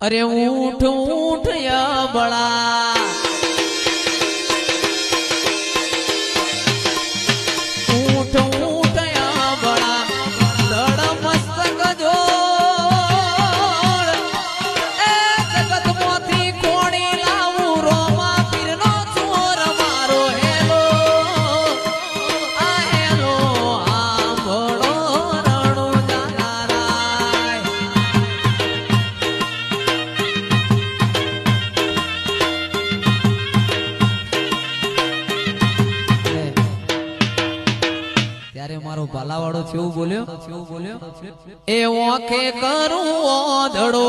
अरे ऊठ ऊठ या बड़ा ऊठ ऊठ या बड़ा लड़ मस्तक जो ए जगत मोती कोणी लावू रोमा पीरनो चोर मारो हेलो आ हेलो आंभळो रणो जानाराय ત્યારે મારો ભાલાવાળો છેવું બોલ્યો એ ઓખે કરું ઓધડો